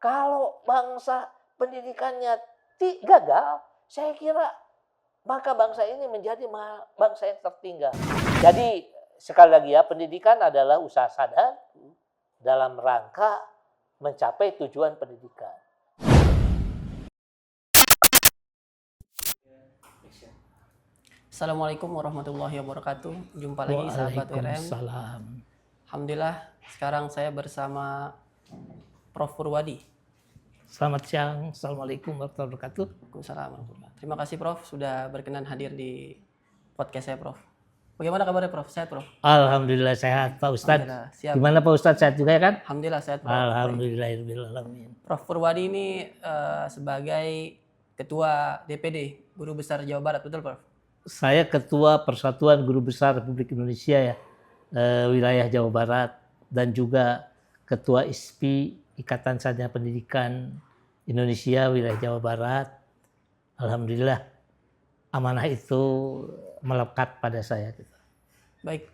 Kalau bangsa pendidikannya gagal, saya kira maka bangsa ini menjadi bangsa yang tertinggal. Jadi sekali lagi ya, pendidikan adalah usaha sadar dalam rangka mencapai tujuan pendidikan. Assalamualaikum warahmatullahi wabarakatuh. Jumpa lagi sahabat URM. Waalaikumsalam. Alhamdulillah, sekarang saya bersama Prof. Purwadi. Selamat siang. Assalamualaikum warahmatullahi wabarakatuh. Waalaikumsalam. Terima kasih Prof. sudah berkenan hadir di podcast saya Prof. Bagaimana kabarnya Prof? Sehat Prof? Alhamdulillah sehat Pak Ustadz. Siap. Gimana Pak Ustadz, sehat juga ya kan? Alhamdulillah sehat Prof. Alhamdulillahirrahmanirrahim. Prof. Purwadi ini sebagai Ketua DPD Guru Besar Jawa Barat, betul Prof? Saya Ketua Persatuan Guru Besar Republik Indonesia ya, wilayah Jawa Barat, dan juga Ketua ISPI Ikatan Sarjana Pendidikan Indonesia wilayah Jawa Barat. Alhamdulillah amanah itu melekat pada saya. Baik,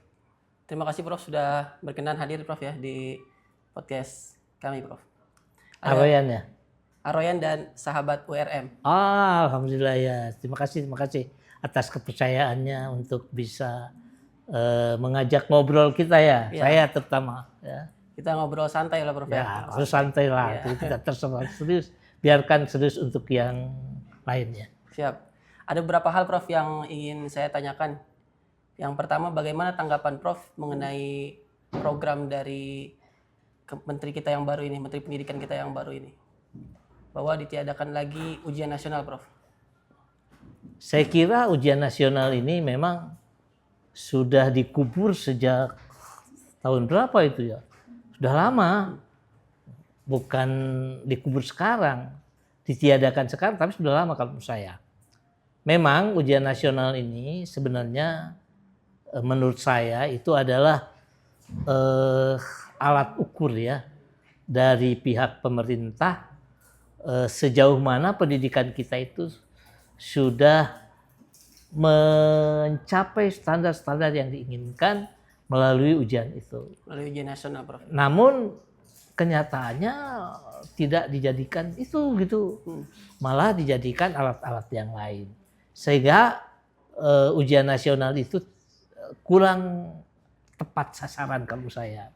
terima kasih Prof. sudah berkenan hadir Prof. ya di podcast kami Prof. Aroyan ya? Aroyan dan sahabat URM. Alhamdulillah ya, terima kasih atas kepercayaannya untuk bisa mengajak ngobrol kita ya, saya terutama ya. Kita ngobrol santai lah Prof. Ya, harus santai lah, tidak terserah serius, biarkan serius untuk yang lainnya. Siap. Ada beberapa hal Prof yang ingin saya tanyakan. Yang pertama, bagaimana tanggapan Prof mengenai program dari Menteri kita yang baru ini, Menteri Pendidikan kita yang baru ini, bahwa ditiadakan lagi ujian nasional Prof? Saya kira ujian nasional ini memang sudah dikubur sejak tahun berapa itu ya? Sudah lama, bukan dikubur sekarang, ditiadakan sekarang, tapi sudah lama kalau menurut saya. Memang ujian nasional ini sebenarnya menurut saya itu adalah alat ukur ya dari pihak pemerintah sejauh mana pendidikan kita itu sudah mencapai standar-standar yang diinginkan melalui ujian itu. Melalui ujian nasional, Prof. Namun kenyataannya tidak dijadikan itu gitu, malah dijadikan alat-alat yang lain. Sehingga ujian nasional itu kurang tepat sasaran kalau saya.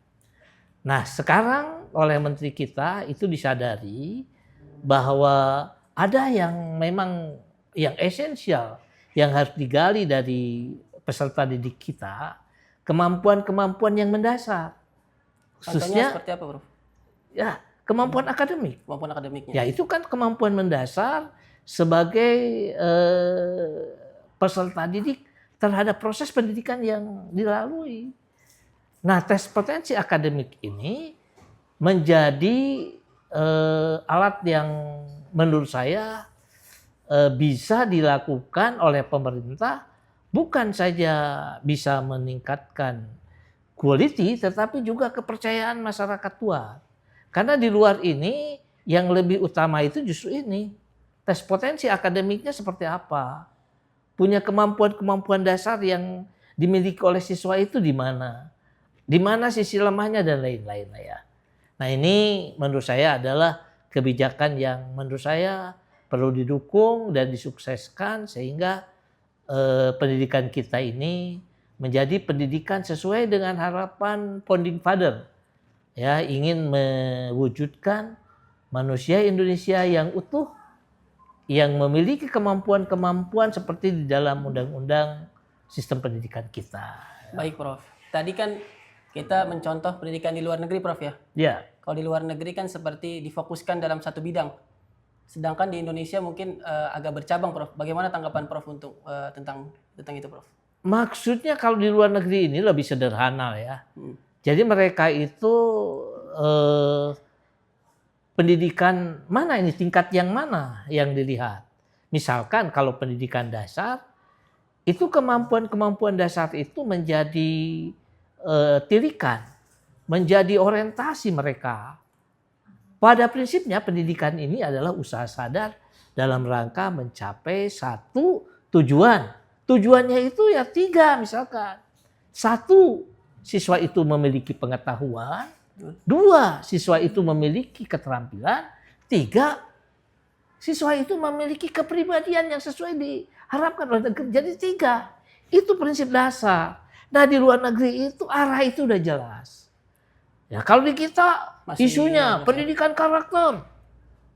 Nah sekarang oleh menteri kita itu disadari bahwa ada yang memang yang esensial yang harus digali dari peserta didik kita, kemampuan-kemampuan yang mendasar. Khususnya seperti apa, Prof? Ya, kemampuan akademik. Kemampuan akademiknya. Ya, itu kan kemampuan mendasar sebagai peserta didik terhadap proses pendidikan yang dilalui. Nah, tes potensi akademik ini menjadi alat yang menurut saya bisa dilakukan oleh pemerintah, bukan saja bisa meningkatkan quality, tetapi juga kepercayaan masyarakat luar. Karena di luar ini yang lebih utama itu justru ini, tes potensi akademiknya seperti apa, punya kemampuan-kemampuan dasar yang dimiliki oleh siswa itu di mana sisi lemahnya dan lain-lain ya. Nah ini menurut saya adalah kebijakan yang menurut saya perlu didukung dan disukseskan sehingga pendidikan kita ini menjadi pendidikan sesuai dengan harapan founding father, ya, ingin mewujudkan manusia Indonesia yang utuh, yang memiliki kemampuan-kemampuan seperti di dalam undang-undang sistem pendidikan kita. Baik Prof. Tadi kan kita mencontoh pendidikan di luar negeri Prof ya. Ya. Kalau di luar negeri kan seperti difokuskan dalam satu bidang. Sedangkan di Indonesia mungkin agak bercabang Prof. Bagaimana tanggapan Prof untuk tentang itu Prof? Maksudnya kalau di luar negeri ini lebih sederhana ya. Jadi mereka itu pendidikan mana ini, tingkat yang mana yang dilihat. Misalkan kalau pendidikan dasar, itu kemampuan-kemampuan dasar itu menjadi tirikan, menjadi orientasi mereka. Pada prinsipnya pendidikan ini adalah usaha sadar dalam rangka mencapai satu tujuan. Tujuannya itu ya 3 misalkan. 1, siswa itu memiliki pengetahuan. 2, siswa itu memiliki keterampilan. 3, siswa itu memiliki kepribadian yang sesuai diharapkan oleh negeri. Jadi 3, itu prinsip dasar. Nah di luar negeri itu arah itu udah jelas. Ya kalau di kita Masih isunya banyak, pendidikan karakter,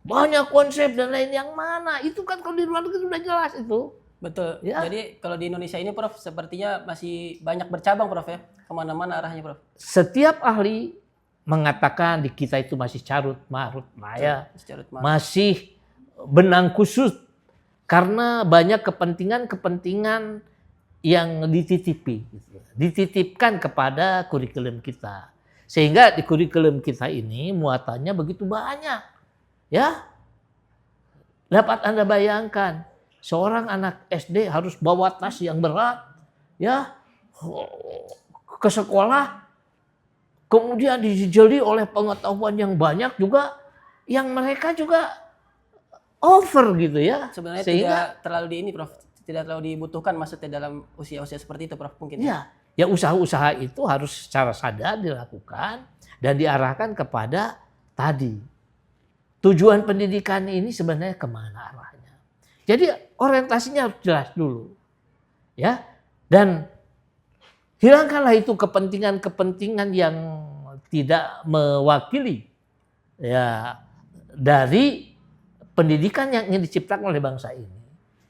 banyak konsep dan lain yang mana. Itu kan kalau di luar negeri udah jelas itu. Betul. Ya. Jadi kalau di Indonesia ini Prof sepertinya masih banyak bercabang Prof ya. Kemana-mana arahnya Prof. Setiap ahli mengatakan di kita itu masih carut marut maya, Secara marut. masih benang kusut karena banyak kepentingan-kepentingan yang dititipi, gitu. Dititipkan kepada kurikulum kita. Sehingga di kurikulum kita ini muatannya begitu banyak. Ya, dapat Anda bayangkan, seorang anak SD harus bawa tas yang berat, ya, ke sekolah, kemudian dijeli oleh pengetahuan yang banyak juga, yang mereka juga over gitu ya. Sebenarnya Sehingga tidak terlalu di ini Prof. Tidak terlalu dibutuhkan maksudnya dalam usia-usia seperti itu Prof mungkin. ya usaha-usaha itu harus secara sadar dilakukan dan diarahkan kepada tadi. Tujuan pendidikan ini sebenarnya kemana arahnya. Jadi orientasinya harus jelas dulu. Ya. Dan hilangkanlah itu kepentingan-kepentingan yang tidak mewakili ya dari pendidikan yang ingin diciptakan oleh bangsa ini.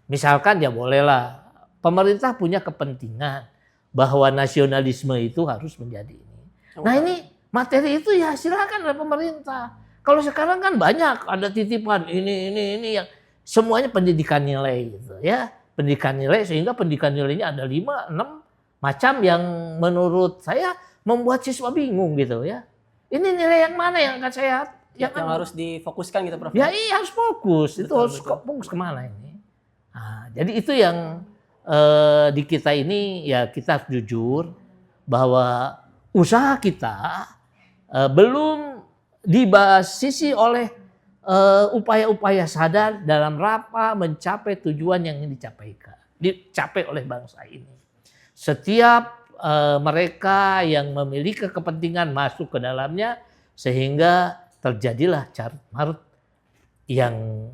Misalkan ya bolehlah pemerintah punya kepentingan bahwa nasionalisme itu harus menjadi ini. Nah ini materi itu ya silakan oleh pemerintah. Kalau sekarang kan banyak ada titipan ini yang semuanya pendidikan nilai gitu ya. Pendidikan nilai sehingga pendidikan nilainya ada 5, 6 macam yang menurut saya membuat siswa bingung gitu ya. Ini nilai yang mana yang akan saya Yang harus difokuskan gitu Prof. Ya iya harus fokus. Itu Betul, harus betul. fokus kemana ini. Nah, jadi itu yang di kita ini ya kita harus jujur bahwa usaha kita belum dibasisi oleh upaya-upaya sadar dalam rangka mencapai tujuan yang ingin dicapai oleh bangsa ini. Setiap mereka yang memiliki kepentingan masuk ke dalamnya sehingga terjadilah carut marut yang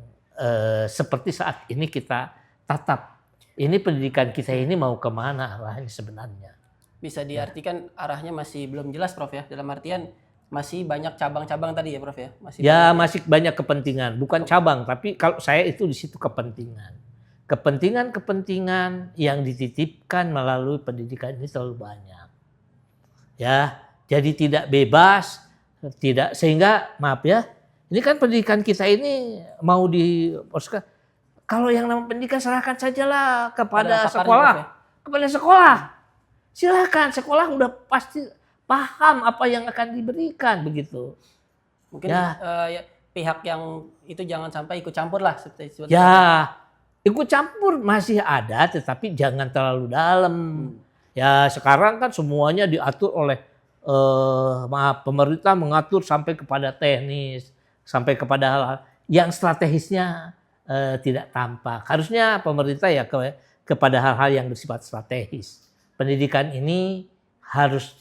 seperti saat ini kita tatap. Ini pendidikan kita ini mau kemana arahnya sebenarnya. Bisa diartikan arahnya masih belum jelas Prof ya. Dalam artian masih banyak cabang-cabang tadi ya Prof ya. Masih banyak kepentingan. Bukan cabang, tapi kalau saya itu di situ kepentingan. Kepentingan-kepentingan yang dititipkan melalui pendidikan ini terlalu banyak. Ya, jadi tidak bebas, tidak sehingga maaf ya. Ini kan pendidikan kita ini mau kalau yang namanya pendidikan serahkan sajalah kepada sekolah. Prof, ya? Kepada sekolah. Silakan, sekolah udah pasti paham apa yang akan diberikan begitu. Mungkin Ya. ya, pihak yang itu jangan sampai ikut campur lah. Seperti Ya, ikut campur masih ada tetapi jangan terlalu dalam. Ya sekarang kan semuanya diatur oleh pemerintah mengatur sampai kepada teknis, sampai kepada hal yang strategisnya tidak tampak. Harusnya pemerintah ya kepada hal-hal yang bersifat strategis. Pendidikan ini harus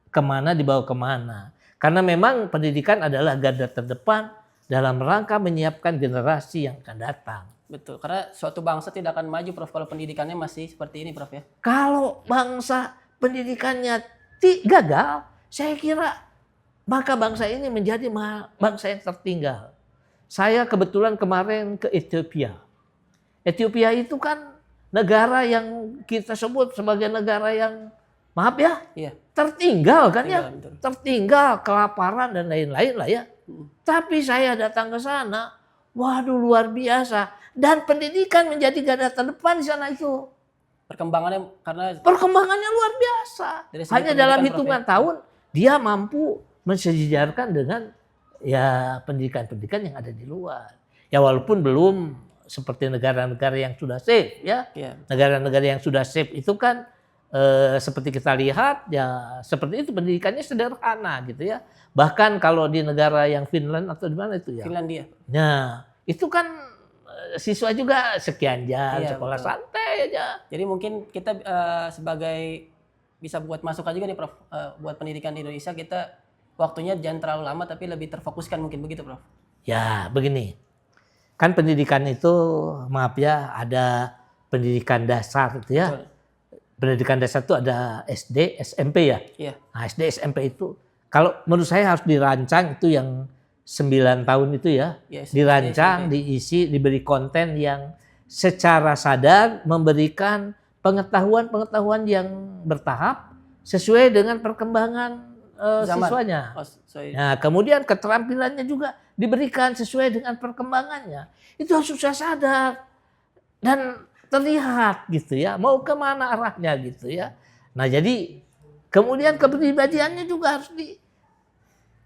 kemana dibawa kemana. Karena memang pendidikan adalah garda terdepan dalam rangka menyiapkan generasi yang akan datang. Betul, karena suatu bangsa tidak akan maju Prof kalau pendidikannya masih seperti ini Prof ya. Kalau bangsa pendidikannya gagal, saya kira maka bangsa ini menjadi bangsa yang tertinggal. Saya kebetulan kemarin ke Ethiopia. Ethiopia itu kan negara yang kita sebut sebagai negara yang maaf ya, Iya. tertinggal kan ya. Betul. Tertinggal, kelaparan dan lain-lain lah ya. Tapi saya datang ke sana, waduh luar biasa. Dan pendidikan menjadi garda terdepan di sana itu. Perkembangannya luar biasa. Dari segi Hanya dalam pendidikan, hitungan tahun dia mampu mensejajarkan dengan ya pendidikan-pendidikan yang ada di luar. Ya walaupun belum seperti negara-negara yang sudah safe ya. Iya. Negara-negara yang sudah safe itu kan seperti kita lihat ya seperti itu pendidikannya sederhana gitu ya. Bahkan kalau di negara yang Finland atau di mana itu ya. Finlandia. Nah, itu kan siswa juga sekian jam, Iya, sekolah betul. santai aja. Jadi mungkin kita sebagai bisa buat masukan juga nih Prof, buat pendidikan di Indonesia kita waktunya jangan terlalu lama tapi lebih terfokuskan mungkin begitu Prof. Ya, begini. Kan pendidikan itu, maaf ya, ada pendidikan dasar gitu ya. Betul. Pendidikan dasar itu ada SD, SMP ya. Iya. Nah, SD, SMP itu kalau menurut saya harus dirancang itu yang 9 tahun itu ya. Iya, SD, Dirancang, SMP. diisi, diberi konten yang secara sadar memberikan pengetahuan-pengetahuan yang bertahap sesuai dengan perkembangan Zaman. siswanya. Oh, sorry. Nah, kemudian keterampilannya juga diberikan sesuai dengan perkembangannya. Itu harus sudah sadar dan terlihat gitu ya, mau kemana arahnya gitu ya. Nah, jadi kemudian kepribadiannya juga harus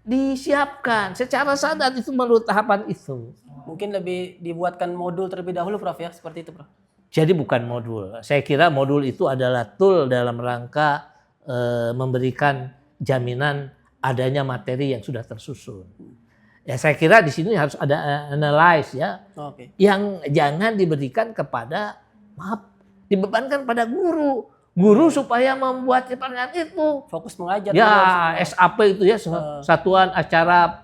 disiapkan secara sadar, itu melalui tahapan itu. Mungkin lebih dibuatkan modul terlebih dahulu, Prof ya, seperti itu, Prof. Jadi bukan modul. Saya kira modul itu adalah tool dalam rangka memberikan jaminan adanya materi yang sudah tersusun. Ya, saya kira di sini harus ada analyze ya, Oke. yang jangan diberikan kepada, maaf, dibebankan pada guru supaya membuat pertanyaan itu. Fokus mengajar. Ya, dulu. SAP itu ya, satuan acara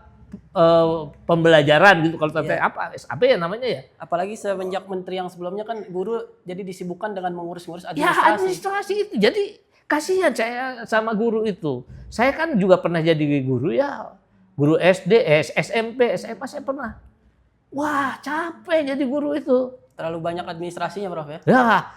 pembelajaran gitu, kalau Iya. apa SAP ya namanya ya. Apalagi semenjak menteri yang sebelumnya kan guru jadi disibukkan dengan mengurus-ngurus Ya, administrasi. administrasi itu. Jadi kasihan saya sama guru itu. Saya kan juga pernah jadi guru ya. Guru SD, SMP, SMA saya pernah. Wah, capek jadi guru itu. Terlalu banyak administrasinya, Prof ya. Ya,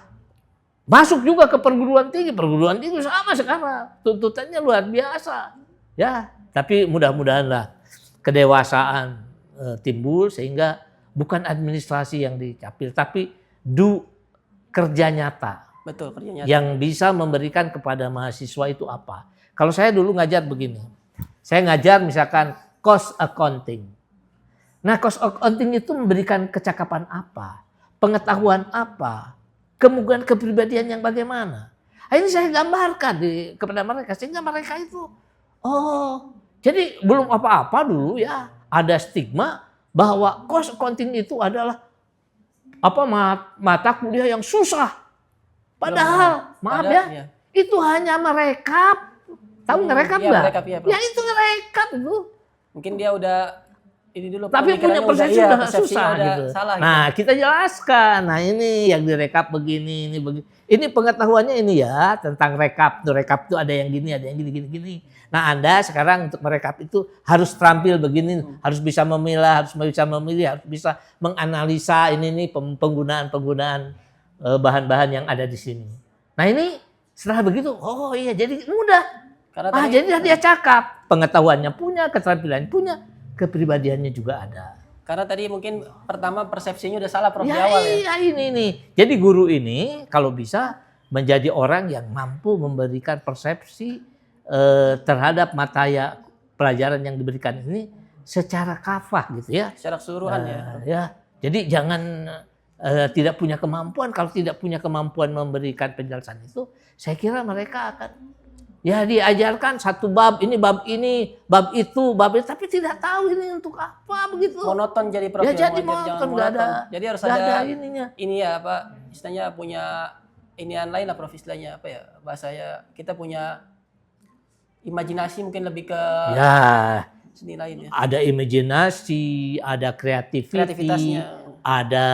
masuk juga ke perguruan tinggi. Perguruan tinggi sama sekarang. Tuntutannya luar biasa. Ya, tapi mudah-mudahanlah kedewasaan timbul sehingga bukan administrasi yang dicapil, tapi kerja nyata. Betul, kerjanya. Yang bisa memberikan kepada mahasiswa itu apa. Kalau saya dulu ngajar begini. Saya ngajar misalkan cost accounting. Nah, cost accounting itu memberikan kecakapan apa? Pengetahuan apa? Kemudian kepribadian yang bagaimana? Nah, ini saya gambarkan kepada mereka sehingga mereka itu, oh, jadi belum apa-apa dulu ya, ada stigma bahwa cost accounting itu adalah mata kuliah yang susah. Padahal, maaf ya, iya. itu hanya merekap. Tahu ngerekap iya, nggak? merekap, iya, Prof. Ya itu ngerekap itu. Mungkin dia udah ini dulu. Tapi punya pemikirannya persepsi iya, udah persepsinya susah udah gitu. Salah, Nah, kita jelaskan. Nah, ini yang direkap begini, ini begini. Ini pengetahuannya ini ya tentang rekap. Tuh rekap tuh ada yang gini, ada yang gini. Nah, Anda sekarang untuk merekap itu harus terampil begini, harus bisa memilah, harus bisa memilih, harus bisa menganalisa ini penggunaan bahan-bahan yang ada di sini. Nah, ini setelah begitu, oh iya jadi mudah. Karena Jadi dia cakap, pengetahuannya punya, keterampilannya punya, kepribadiannya juga ada. Karena tadi mungkin pertama persepsinya udah salah, Prof, di Ya awal ya. iya ini nih. Jadi guru ini kalau bisa menjadi orang yang mampu memberikan persepsi terhadap mata pelajaran yang diberikan ini secara kafah gitu ya. Secara keseluruhan ya. Ya, jadi jangan tidak punya kemampuan. Kalau tidak punya kemampuan memberikan penjelasan itu, saya kira mereka akan ya diajarkan satu bab ini, tapi tidak tahu ini untuk apa begitu. Monoton jadi, Prof. Ya jadi jangan monoton, nggak ada. Jadi harus nggak ada ininya. ini ya apa istilahnya, punya inian lain lah, Prof, istilahnya apa ya bahasanya, kita punya imajinasi mungkin lebih ke Ya, seni lain ya. ada imajinasi, ada creativity, Kreativitasnya. ada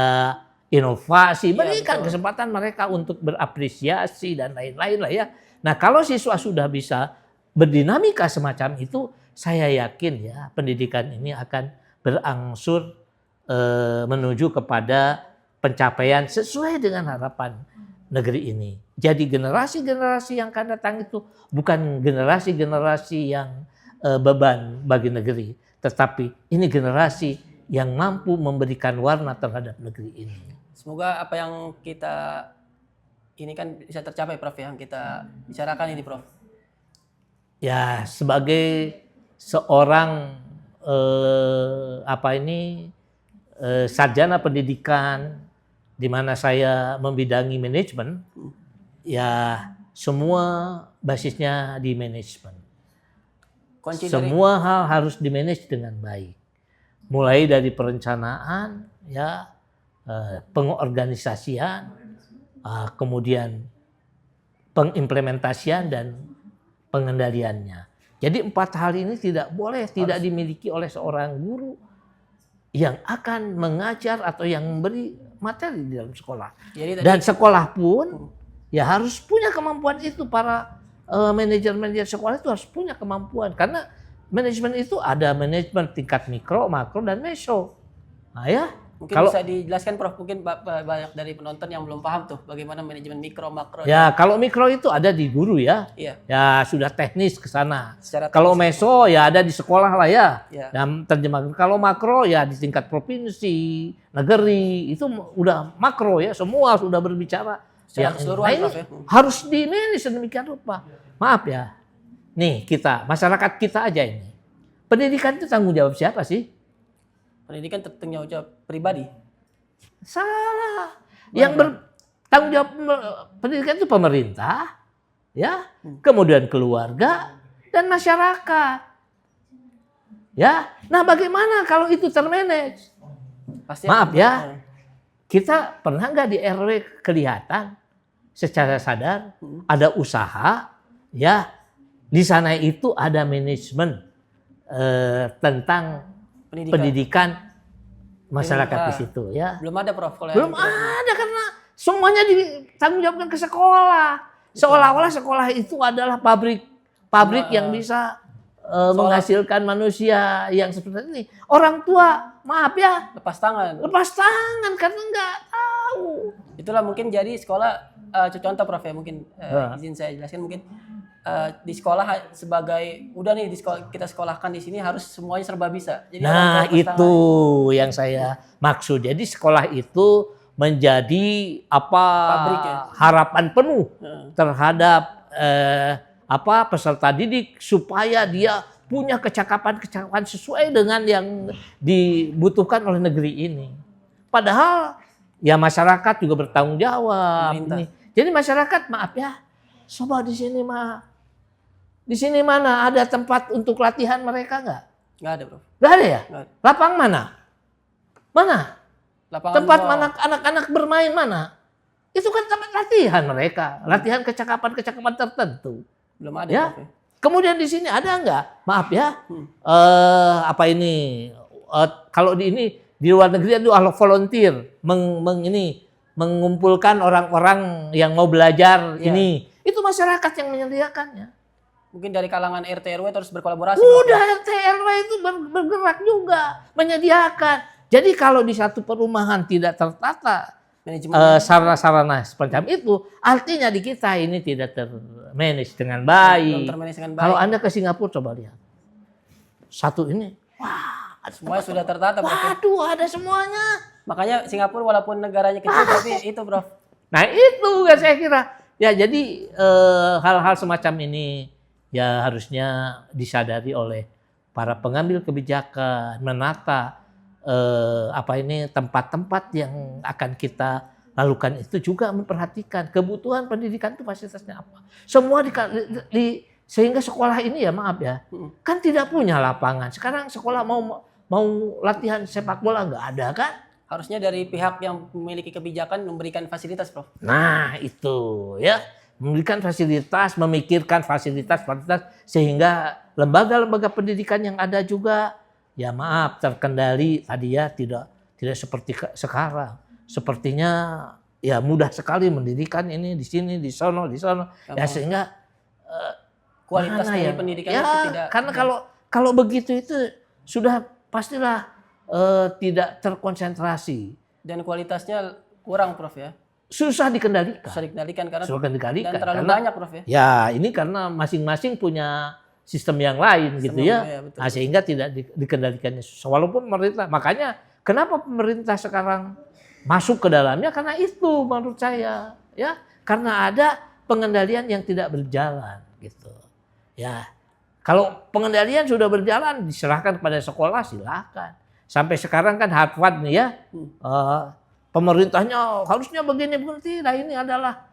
inovasi. Iya, Berikan betul. kesempatan mereka untuk berapresiasi dan lain-lain lah ya. Nah, kalau siswa sudah bisa berdinamika semacam itu, saya yakin ya pendidikan ini akan berangsur menuju kepada pencapaian sesuai dengan harapan negeri ini. Jadi generasi-generasi yang akan datang itu bukan generasi-generasi yang beban bagi negeri, tetapi ini generasi yang mampu memberikan warna terhadap negeri ini. Semoga apa yang kita ini kan bisa tercapai, Prof, yang kita bicarakan ini, Prof. Ya, sebagai seorang sarjana pendidikan di mana saya membidangi manajemen, ya semua basisnya di manajemen. Kunci dari Semua hal harus dimanage dengan baik. Mulai dari perencanaan, ya, pengorganisasian, kemudian pengimplementasian dan pengendaliannya. Jadi 4 hal ini tidak boleh tidak dimiliki oleh seorang guru. yang akan mengajar atau yang memberi materi di dalam sekolah. Jadi Dan sekolah pun ya harus punya kemampuan itu. Para manajer-manajer sekolah itu harus punya kemampuan. Karena manajemen itu ada manajemen tingkat mikro, makro, dan meso. Nah ya, mungkin bisa dijelaskan Prof, mungkin banyak dari penonton yang belum paham tuh bagaimana manajemen mikro, makro. Ya kalau mikro itu ada di guru ya. Iya. Ya sudah teknis ke sana. Secara Kalau teknis. meso ya ada di sekolah lah ya. Ya. Dan terjemahan. Kalau makro ya di tingkat provinsi, negeri, itu udah makro ya. Semua sudah berbicara. Secara keseluruhan, nah ini Prof, ya. harus di-manage sedemikian rupa. Maaf ya. Nih kita, masyarakat kita aja ini. Pendidikan itu tanggung jawab siapa sih? Pendidikan tanggung jawab pribadi. Salah. Yang bertanggung jawab pendidikan itu pemerintah, ya, kemudian keluarga dan masyarakat. Ya, nah bagaimana kalau itu termanage? Pasti Maaf ya, kita pernah nggak di RW kelihatan secara sadar ada usaha, ya, di sana itu ada manajemen tentang pendidikan masyarakat di situ, ya. Belum ada Prof. Kalau Belum ada karena semuanya ditanggung jawabkan ke sekolah. Seolah-olah sekolah itu adalah pabrik yang bisa menghasilkan manusia yang seperti ini. Orang tua, maaf ya, lepas tangan. lepas tangan karena nggak tahu. Itulah mungkin jadi sekolah contoh Prof ya, mungkin izin saya jelaskan mungkin di sekolah sebagai udah nih di sekolah, kita sekolahkan di sini harus semuanya serba bisa. Jadi Nah, orang tua lepas itu yang saya maksud. Jadi sekolah itu menjadi Pabrik ya? harapan penuh terhadap peserta didik supaya dia punya kecakapan sesuai dengan yang dibutuhkan oleh negeri ini. Padahal ya masyarakat juga bertanggung jawab. Jadi masyarakat, maaf ya, coba di sini mana ada tempat untuk latihan mereka nggak? Nggak ada Prof. Nggak ada ya? Nggak ada. Lapang mana? Mana? Lapangan Tempat bola. mana anak-anak bermain mana? Itu kan tempat latihan mereka, latihan kecakapan tertentu. Belum ada Ya. Prof. Kemudian di sini ada nggak? Maaf ya, kalau di luar negeri itu volunteer, mengumpulkan orang-orang yang mau belajar ini. Itu masyarakat yang menyediakannya. Mungkin dari kalangan RT RW terus berkolaborasi. Prof, ya. Udah RT RW itu bergerak juga, menyediakan. Jadi kalau di satu perumahan tidak tertata Manajemen. sarana-sarana semacam itu, artinya di kita ini tidak termanage dengan Belum baik. termanage dengan baik. Kalau Anda ke Singapura coba lihat. Satu ini, wah, ada Semuanya sudah tertata Prof. ya. waduh, ada semuanya. Makanya Singapura walaupun negaranya kecil tapi itu Prof. Nah itu yang saya kira. Ya jadi hal-hal semacam ini ya harusnya disadari oleh para pengambil kebijakan, menata tempat-tempat yang akan kita lakukan itu juga memperhatikan kebutuhan pendidikan itu fasilitasnya apa. Semua sehingga sekolah ini ya maaf ya, kan tidak punya lapangan. Sekarang sekolah mau latihan sepak bola nggak ada kan? Harusnya dari pihak yang memiliki kebijakan memberikan fasilitas Prof. Nah itu ya, memberikan fasilitas, memikirkan fasilitas sehingga lembaga-lembaga pendidikan yang ada juga ya maaf terkendali tadi ya, tidak seperti sekarang. Sepertinya ya mudah sekali mendirikan ini di sini, di sono. Ya sehingga Kualitas dari yang pendidikan ya, itu tidak. karena kalau begitu itu sudah pastilah tidak terkonsentrasi. Dan kualitasnya kurang Prof ya. Susah dikendalikan. Susah dikendalikan karena Susah dikendalikan. dan terlalu Karena banyak Prof ya. ya ini karena masing-masing punya sistem yang lain gitu ya. Ya, betul. Nah, sehingga tidak dikendalikannya. Walaupun pemerintah, makanya kenapa pemerintah sekarang masuk ke dalamnya karena itu menurut saya ya, karena ada pengendalian yang tidak berjalan gitu. Ya. Kalau pengendalian sudah berjalan diserahkan kepada sekolah silakan. Sampai sekarang kan Harvard nih ya. Pemerintahnya harusnya begini. Nah ini adalah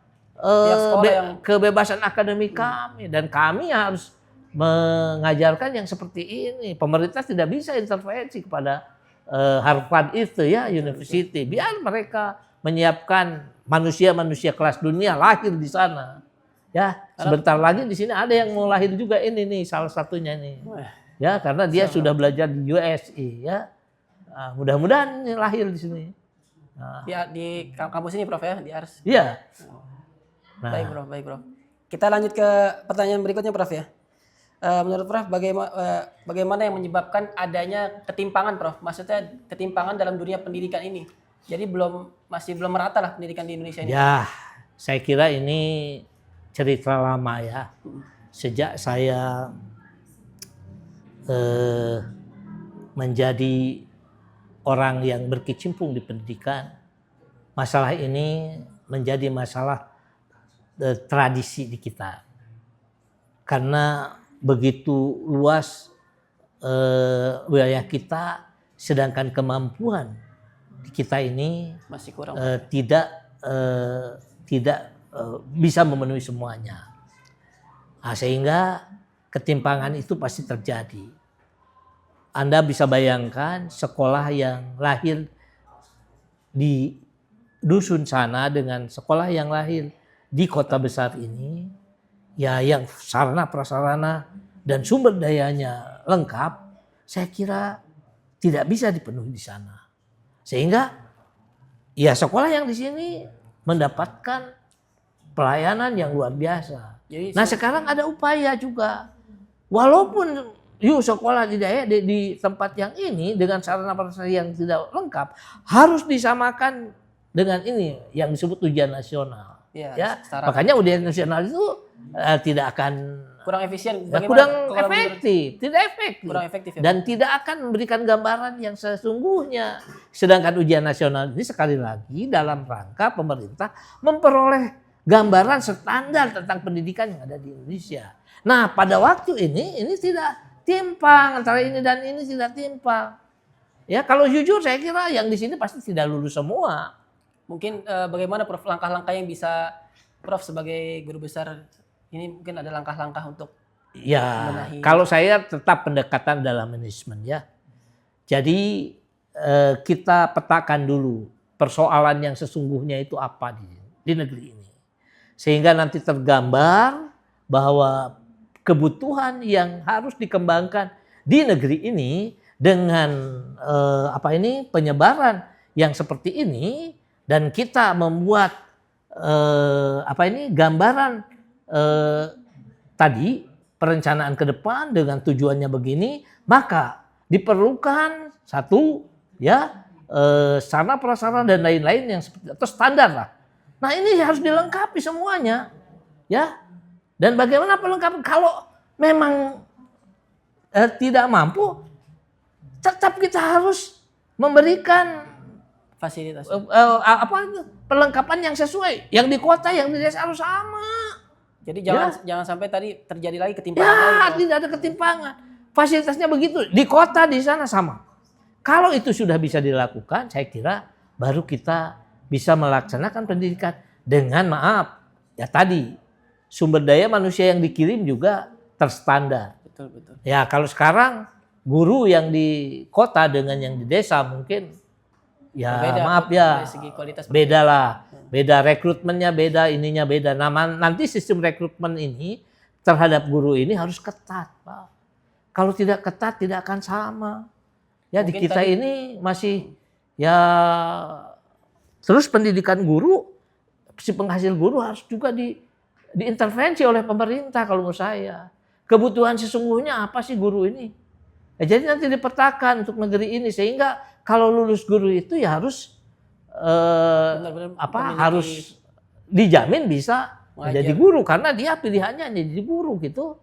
kebebasan akademik kami dan kami harus mengajarkan yang seperti ini. Pemerintah tidak bisa intervensi kepada Harvard itu ya, university. Biar mereka menyiapkan manusia-manusia kelas dunia lahir di sana. Ya, sebentar lagi di sini ada yang mau lahir juga ini nih salah satunya nih. Ya, karena dia sudah belajar di USA ya. Nah, mudah-mudahan ini lahir di sini. Nah, Di kampus ini Prof ya, di ARS. iya. Nah, Baik Prof. Kita lanjut ke pertanyaan berikutnya Prof ya. Menurut Prof, bagaimana yang menyebabkan adanya ketimpangan Prof? Maksudnya ketimpangan dalam dunia pendidikan ini. Jadi masih belum merata lah pendidikan di Indonesia ini. ya, saya kira ini cerita lama ya. Sejak saya menjadi orang yang berkecimpung di pendidikan, masalah ini menjadi masalah tradisi di kita. Karena begitu luas wilayah kita, sedangkan kemampuan kita ini Masih kurang. tidak bisa memenuhi semuanya. Nah, sehingga ketimpangan itu pasti terjadi. Anda bisa bayangkan sekolah yang lahir di dusun sana dengan sekolah yang lahir di kota besar ini, ya yang sarana prasarana dan sumber dayanya lengkap, saya kira tidak bisa dipenuhi di sana. Sehingga ya sekolah yang di sini mendapatkan pelayanan yang luar biasa. Jadi, Nah sekarang ada upaya juga, walaupun sekolah di tempat yang ini dengan sarana prasarana yang tidak lengkap harus disamakan dengan ini yang disebut ujian nasional. Ya, makanya ujian nasional itu tidak akan kurang efisien, kurang efektif, tidak efektif, kurang efektif ya? Dan tidak akan memberikan gambaran yang sesungguhnya. Sedangkan ujian nasional ini sekali lagi dalam rangka pemerintah memperoleh gambaran standar tentang pendidikan yang ada di Indonesia. Nah, pada waktu ini tidak timpang antara ini dan ini, tidak timpang. Ya, kalau jujur saya kira yang di sini pasti tidak lulus semua. Mungkin bagaimana Prof langkah-langkah yang bisa Prof sebagai guru besar ini mungkin ada langkah-langkah untuk ya, kalau saya tetap pendekatan dalam manajemen ya. Jadi kita petakan dulu persoalan yang sesungguhnya itu apa di negeri ini. Sehingga nanti tergambar bahwa kebutuhan yang harus dikembangkan di negeri ini dengan penyebaran yang seperti ini, dan kita membuat gambaran tadi perencanaan ke depan dengan tujuannya begini, maka diperlukan satu sarana prasarana dan lain-lain yang seperti atau standar lah. Nah ini harus dilengkapi semuanya, ya. Dan bagaimana pelengkapan kalau memang tidak mampu, tetap kita harus memberikan fasilitas perlengkapan yang sesuai, yang di kota yang di desa harus sama. Jadi jangan sampai tadi terjadi lagi ketimpangan. Ya, tidak ada ketimpangan. Fasilitasnya begitu di kota di sana sama. Kalau itu sudah bisa dilakukan, saya kira baru kita bisa melaksanakan pendidikan dengan tadi sumber daya manusia yang dikirim juga terstandar. Betul. Ya kalau sekarang guru yang di kota dengan yang di desa mungkin dari segi kualitas beda lah, beda rekrutmennya beda, ininya beda. Nah, nanti sistem rekrutmen ini terhadap guru ini harus ketat, Pak. Kalau tidak ketat tidak akan sama. Ya mungkin di kita ini masih terus pendidikan guru, si penghasil guru harus juga diintervensi oleh pemerintah kalau menurut saya. Kebutuhan sesungguhnya apa sih guru ini? Jadi nanti dipetakan untuk negeri ini sehingga kalau lulus guru itu ya harus harus dijamin bisa menjadi guru karena dia pilihannya jadi guru gitu.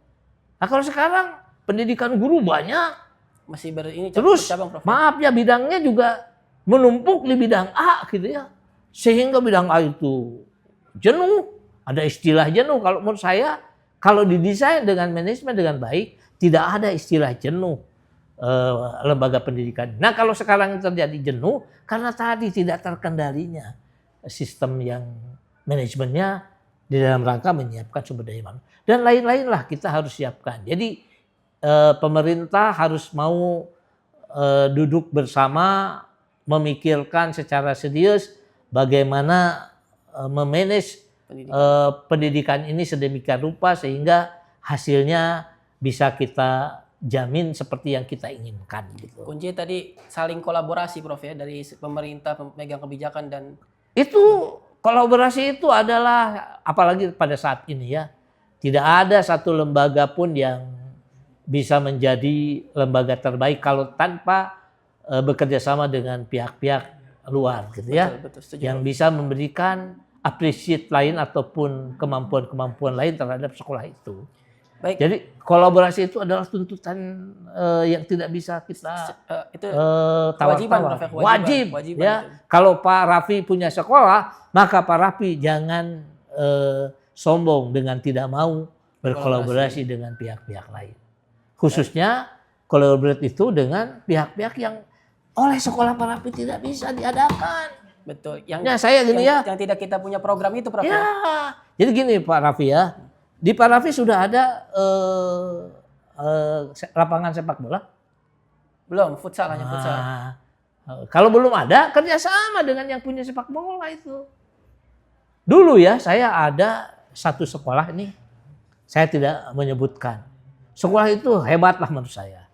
Nah kalau sekarang pendidikan guru banyak masih terus bidangnya juga menumpuk di bidang A gitu ya. Sehingga bidang A itu jenuh, ada istilah jenuh. Kalau menurut saya kalau didesain dengan manajemen dengan baik tidak ada istilah jenuh. Lembaga pendidikan. Nah kalau sekarang terjadi jenuh karena tadi tidak terkendalinya sistem yang manajemennya di dalam rangka menyiapkan sumber daya manusia dan lain-lain lah kita harus siapkan. Jadi pemerintah harus mau duduk bersama memikirkan secara serius bagaimana memanage pendidikan ini sedemikian rupa sehingga hasilnya bisa kita terjamin seperti yang kita inginkan gitu. Kuncinya tadi saling kolaborasi Prof ya, dari pemerintah, pemegang kebijakan dan Itu kolaborasi itu adalah, apalagi pada saat ini ya, tidak ada satu lembaga pun yang bisa menjadi lembaga terbaik kalau tanpa bekerja sama dengan pihak-pihak luar gitu ya, betul, setuju, yang Prof. bisa memberikan appreciate lain ataupun kemampuan-kemampuan lain terhadap sekolah itu. Baik. Jadi kolaborasi itu adalah tuntutan yang tidak bisa kita Itu tawar-tawar. Prof, ya, Wajib kewajiban ya. itu. Kalau Pak Raffi punya sekolah, maka Pak Raffi jangan sombong dengan tidak mau berkolaborasi dengan pihak-pihak lain. Khususnya kolaborasi itu dengan pihak-pihak yang oleh sekolah Pak Raffi tidak bisa diadakan. Betul. Yang Ya, saya gini ya. yang tidak kita punya program itu Prof ya. Ya, jadi gini Pak Raffi ya, di Pak Raffi sudah ada lapangan sepak bola? Belum, futsal hanya futsal. Nah, kalau belum ada, kerjasama dengan yang punya sepak bola itu. Dulu ya, saya ada satu sekolah ini, saya tidak menyebutkan. Sekolah itu hebatlah menurut saya.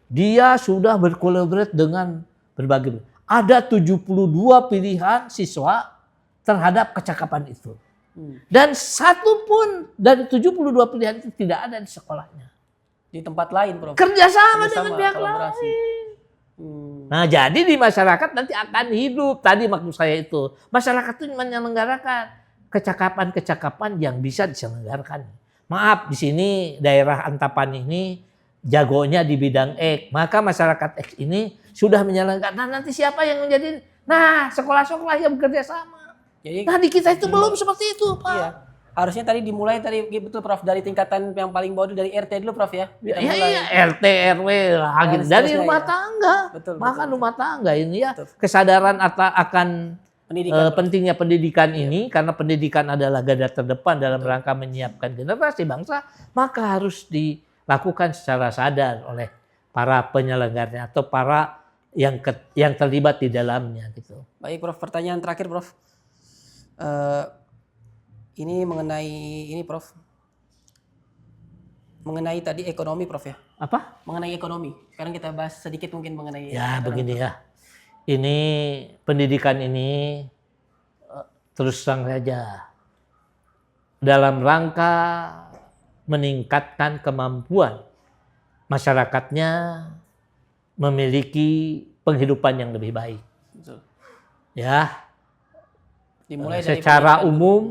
Dia sudah berkolaborasi dengan berbagai. Ada 72 pilihan siswa terhadap kecakapan itu. Dan satu pun dari 72 pilihan itu tidak ada di sekolahnya. Di tempat lain Prof. Kerjasama Kerjasama, dengan pihak kolaborasi. lain. Nah, jadi di masyarakat nanti akan hidup. Tadi maksud saya itu. Masyarakat itu menyelenggarakan kecakapan-kecakapan yang bisa diselenggarakan. Maaf, di sini daerah Antapani ini jagonya di bidang X. Maka masyarakat X ini sudah menyelenggarakan. Nah, nanti siapa yang menjadi? Nah, sekolah-sekolah yang bekerja sama. Jadi Nah, di kita itu belum seperti itu, Pak. iya. Harusnya tadi dimulai betul Prof dari tingkatan yang paling bawah dulu, dari RT dulu Prof ya. Kita mulai. Iya, RT, RW lah, Dan gitu. Dari seterusnya, rumah ya. tangga. Betul, Maka betul. rumah tangga ini ya, Betul. kesadaran akan Pendidikan. Prof. pentingnya pendidikan ini, karena pendidikan adalah garda terdepan dalam rangka menyiapkan generasi bangsa, maka harus dilakukan secara sadar oleh para penyelenggaranya atau para yang terlibat di dalamnya gitu. Baik Prof, pertanyaan terakhir Prof. Ini mengenai ini Prof. Mengenai tadi ekonomi Prof ya. Apa? Mengenai ekonomi. Sekarang kita bahas sedikit mungkin mengenai Ya ekonomi, begini Prof. ya. Ini pendidikan ini terus terang saja dalam rangka meningkatkan kemampuan masyarakatnya memiliki penghidupan yang lebih baik. Betul. Ya, Dimulai dari secara pendidikan dulu. umum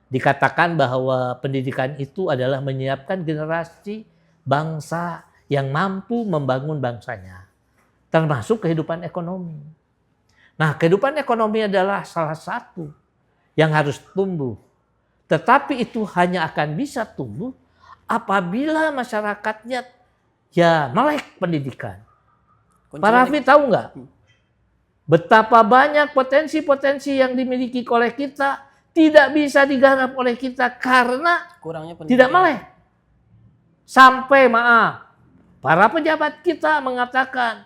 dikatakan bahwa pendidikan itu adalah menyiapkan generasi bangsa yang mampu membangun bangsanya, termasuk kehidupan ekonomi. Nah, kehidupan ekonomi adalah salah satu yang harus tumbuh. Tetapi itu hanya akan bisa tumbuh apabila masyarakatnya ya melek pendidikan. Pak Kuncinya Raffi tahu nggak betapa banyak potensi-potensi yang dimiliki oleh kita tidak bisa digarap oleh kita karena kurangnya tidak pendidikan. melek. Sampai maaf, para pejabat kita mengatakan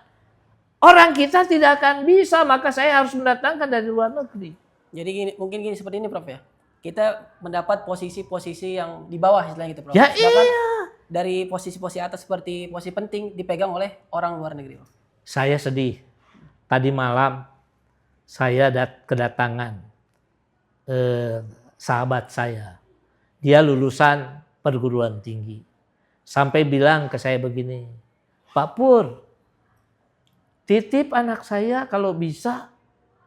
orang kita tidak akan bisa, maka saya harus mendatangkan dari luar negeri. Jadi mungkin seperti ini Prof ya. Kita mendapat posisi-posisi yang di bawah istilahnya gitu Prof. Ya Sedangkan iya. dari posisi-posisi atas seperti posisi penting dipegang oleh orang luar negeri Prof. Saya sedih. Tadi malam saya kedatangan sahabat saya. Dia lulusan perguruan tinggi. Sampai bilang ke saya begini, Pak Pur, titip anak saya kalau bisa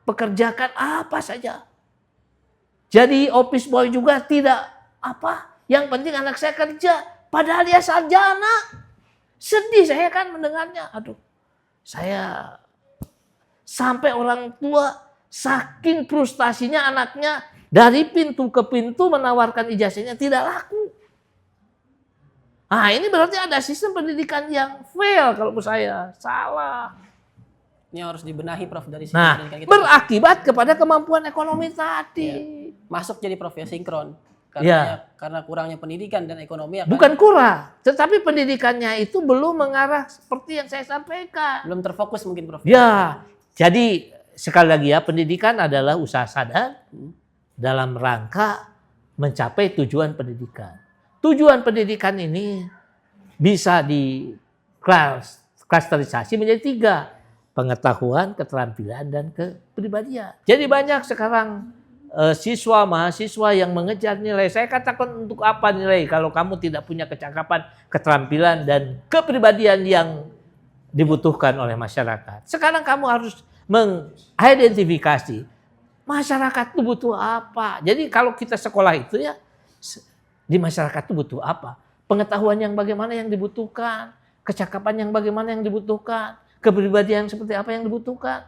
pekerjakan apa saja. Jadi office boy juga tidak apa. Yang penting anak saya kerja. Padahal dia sarjana. Sedih saya kan mendengarnya. Aduh, saya sampai orang tua saking frustasinya anaknya dari pintu ke pintu menawarkan ijazahnya tidak laku. Ah, ini berarti ada sistem pendidikan yang fail kalau menurut saya. Salah. Ini harus dibenahi Prof dari sisi Nah, pendidikan kita. berakibat kepada kemampuan ekonomi tadi. Masuk jadi Prof ya sinkron. Ya. Karena kurangnya pendidikan dan ekonomi akan Bukan kurang, tetapi pendidikannya itu belum mengarah seperti yang saya sampaikan. belum terfokus mungkin Prof. Ya, jadi sekali lagi ya, pendidikan adalah usaha sadar dalam rangka mencapai tujuan pendidikan. Tujuan pendidikan ini bisa klasterisasi menjadi 3. Pengetahuan, keterampilan, dan kepribadian. Jadi banyak sekarang siswa, mahasiswa yang mengejar nilai. Saya katakan untuk apa nilai kalau kamu tidak punya kecakapan, keterampilan, dan kepribadian yang dibutuhkan oleh masyarakat. Sekarang kamu harus mengidentifikasi masyarakat itu butuh apa. Jadi kalau kita sekolah itu ya, di masyarakat itu butuh apa. Pengetahuan yang bagaimana yang dibutuhkan, kecakapan yang bagaimana yang dibutuhkan, kepribadian seperti apa yang dibutuhkan.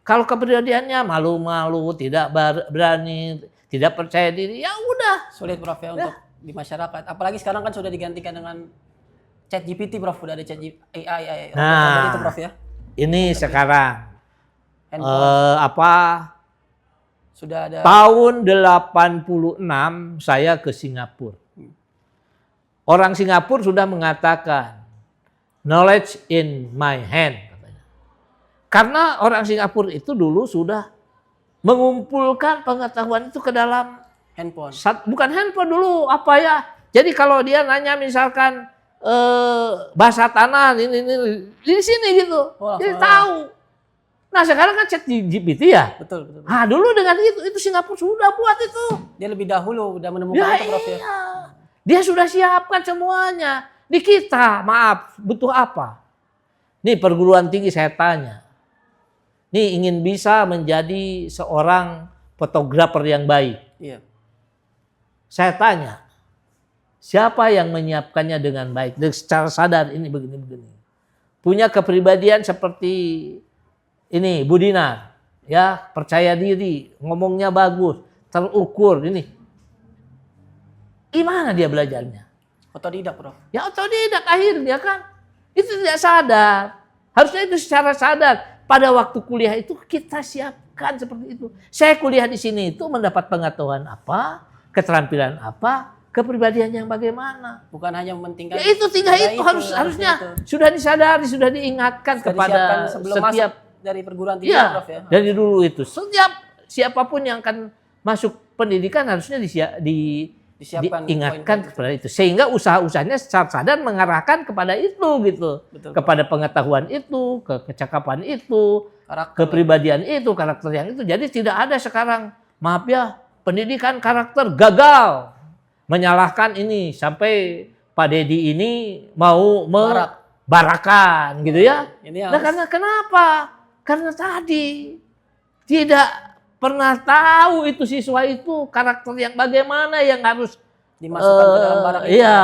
Kalau kepribadiannya malu-malu, tidak berani, tidak percaya diri, ya udah. Sulit Prof ya untuk di masyarakat. Apalagi sekarang kan sudah digantikan dengan ChatGPT Prof, udah ada AI. Nah, itu Prof ya. Ini sekarang Sudah ada tahun 86 saya ke Singapura. Orang Singapura sudah mengatakan knowledge in my hand. Karena orang Singapura itu dulu sudah mengumpulkan pengetahuan itu ke dalam handphone. Bukan handphone dulu, apa ya. Jadi kalau dia nanya misalkan bahasa tanah ini di sini gitu. Dia tahu. Nah, sekarang kan ChatGPT ya. Betul. Nah, dulu dengan itu Singapura sudah buat itu. Dia lebih dahulu udah menemukan itu Prof ya. Iya. Dia sudah siapkan semuanya. Di kita, maaf, butuh apa? Nih perguruan tinggi saya tanya. Nih ingin bisa menjadi seorang fotografer yang baik. Iya. Saya tanya, siapa yang menyiapkannya dengan baik? Dan secara sadar ini begini. Punya kepribadian seperti ini, Budinar. Ya, percaya diri, ngomongnya bagus, terukur ini. Gimana dia belajarnya? Otodidak Prof. Ya otodidak akhirnya kan. Itu tidak sadar. Harusnya itu secara sadar. Pada waktu kuliah itu kita siapkan seperti itu. Saya kuliah di sini itu mendapat pengetahuan apa, keterampilan apa, kepribadian yang bagaimana. Bukan hanya mementingkan. Ya itu tinggal itu harusnya sudah disadari, sudah diingatkan sudah kepada sebelum setiap masuk dari perguruan tinggi ya, Prof ya. dari dulu itu. Setiap siapapun yang akan masuk pendidikan harusnya Disiapkan diingatkan kepada itu, sehingga usaha-usahanya secara sadar mengarahkan kepada itu gitu. Betul, kepada pengetahuan itu, kecakapan itu, karakter. kepribadian itu, karakter yang itu. Jadi tidak ada sekarang, maaf ya, pendidikan karakter gagal, menyalahkan ini sampai Pak Deddy ini mau barakan gitu ya. Nah, karena kenapa? Karena tadi tidak pernah tahu itu siswa itu karakter yang bagaimana yang harus dimasukkan ke dalam barak itu. Iya,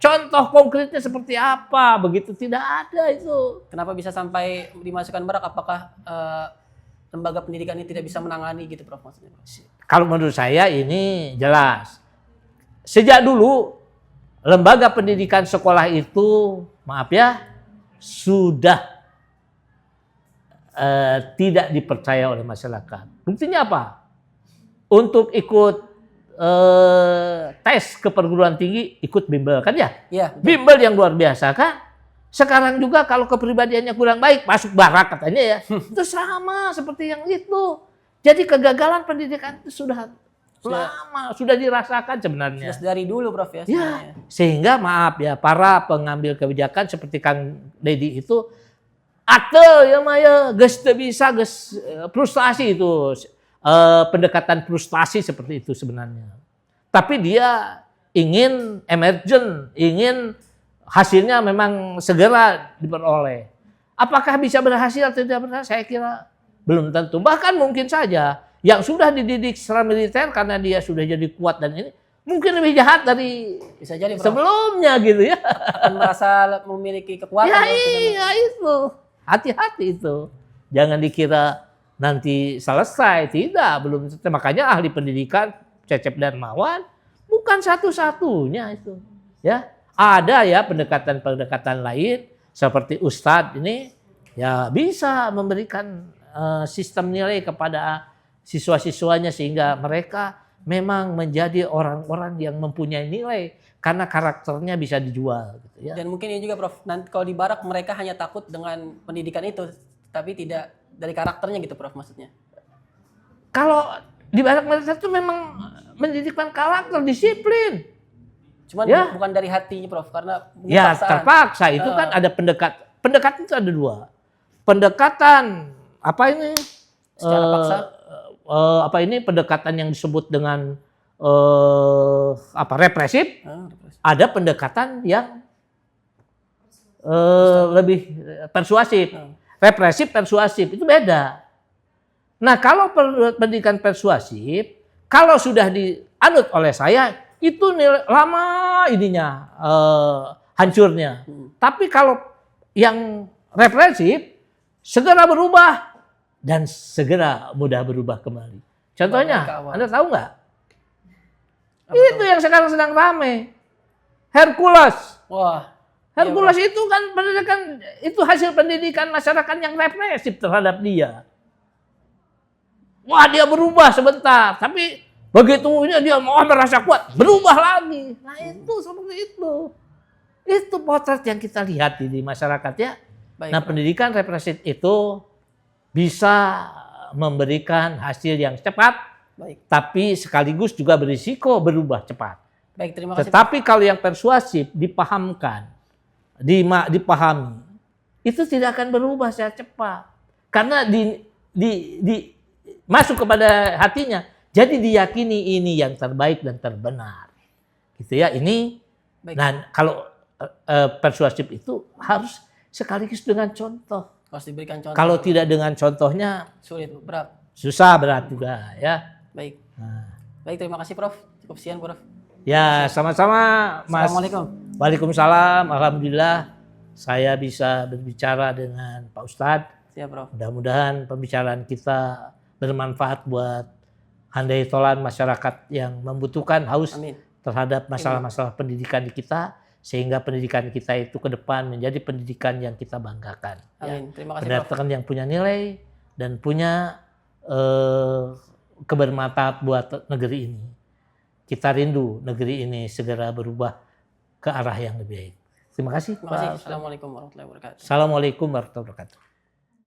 contoh konkretnya seperti apa? Begitu tidak ada itu. Kenapa bisa sampai dimasukkan barak? Apakah lembaga pendidikan ini tidak bisa menangani gitu Prof maksudnya? Kalau menurut saya ini jelas. Sejak dulu lembaga pendidikan sekolah itu, maaf ya, sudah tidak dipercaya oleh masyarakat. Buktinya apa? Untuk ikut tes ke perguruan tinggi, ikut bimbel kan ya? Iya. Bimbel yang luar biasa kan? Sekarang juga kalau kepribadiannya kurang baik, masuk barak katanya ya. Itu sama seperti yang itu. Jadi kegagalan pendidikan itu sudah lama, sudah dirasakan sebenarnya. Sudah dari dulu Prof ya. Ya, sehingga maaf ya, para pengambil kebijakan seperti Kang Deddy itu atel ya Maya, geus teu bisa, geus frustasi itu. Pendekatan frustasi seperti itu sebenarnya. Tapi dia ingin emergent, ingin hasilnya memang segera diperoleh. Apakah bisa berhasil atau tidak berhasil? Saya kira belum tentu. Bahkan mungkin saja yang sudah dididik secara militer karena dia sudah jadi kuat dan ini mungkin lebih jahat dari bisa jadi Prof. Sebelumnya gitu ya. Akan merasa memiliki kekuatan. Ya iya itu. Hati-hati itu. Jangan dikira nanti selesai. Tidak, belum. Makanya ahli pendidikan Cecep Darmawan bukan satu-satunya itu. Ya, ada ya pendekatan-pendekatan lain seperti Ustadz ini ya bisa memberikan sistem nilai kepada siswa-siswanya sehingga mereka memang menjadi orang-orang yang mempunyai nilai karena karakternya bisa dijual gitu ya. Dan mungkin ini juga Prof, nanti kalau di barak mereka hanya takut dengan pendidikan itu tapi tidak dari karakternya gitu Prof maksudnya. Kalau di barak militer itu memang mendidikkan karakter, disiplin. Cuman Ya. bukan dari hatinya Prof, karena Ya paksaan. terpaksa itu kan ada pendekatan itu ada dua. Pendekatan apa ini? Secara paksa. Apa ini pendekatan yang disebut dengan represif? Ada pendekatan yang lebih persuasif. Represif, persuasif itu beda. Nah kalau pendidikan persuasif, kalau sudah dianut oleh saya itu lama ininya hancurnya. Tapi kalau yang represif segera berubah dan segera mudah berubah kembali. Contohnya, Anda tahu nggak? Itu yang sekarang sedang rame. Hercules. Wah. Hercules itu kan pendidikan, itu hasil pendidikan masyarakat yang represif terhadap dia. Wah dia berubah sebentar, tapi begitu dia mau merasa kuat, berubah lagi. Nah itu seperti itu. Itu potret yang kita lihat di masyarakat ya. Baik, Nah pendidikan represif itu bisa memberikan hasil yang cepat, baik. tapi sekaligus juga berisiko berubah cepat. Baik, terima kasih. Tetapi kalau yang persuasif dipahamkan, dipahami, itu tidak akan berubah secara cepat. Karena masuk kepada hatinya, jadi diyakini ini yang terbaik dan terbenar. Gitu ya, ini. Baik. Dan kalau persuasif itu harus sekaligus dengan contoh. Harus diberikan contoh. Kalau tidak dengan contohnya, sulit, berat. susah, berat juga ya. Baik. Nah. Baik, terima kasih Prof. Cukup sekian Prof. Ya, sama-sama Mas. Assalamualaikum. Waalaikumsalam. Alhamdulillah saya bisa berbicara dengan Pak Ustadz. Siap Prof. Mudah-mudahan pembicaraan kita bermanfaat buat handai tolan masyarakat yang membutuhkan haus Amin. terhadap masalah-masalah pendidikan di kita, sehingga pendidikan kita itu ke depan menjadi pendidikan yang kita banggakan. Amin. Terima kasih Prof. Pendidikan yang punya nilai dan punya kebermanfaat buat negeri ini. Kita rindu negeri ini segera berubah ke arah yang lebih baik. Terima kasih. Terima kasih. Pak. Assalamualaikum warahmatullahi wabarakatuh. Assalamualaikum warahmatullahi wabarakatuh.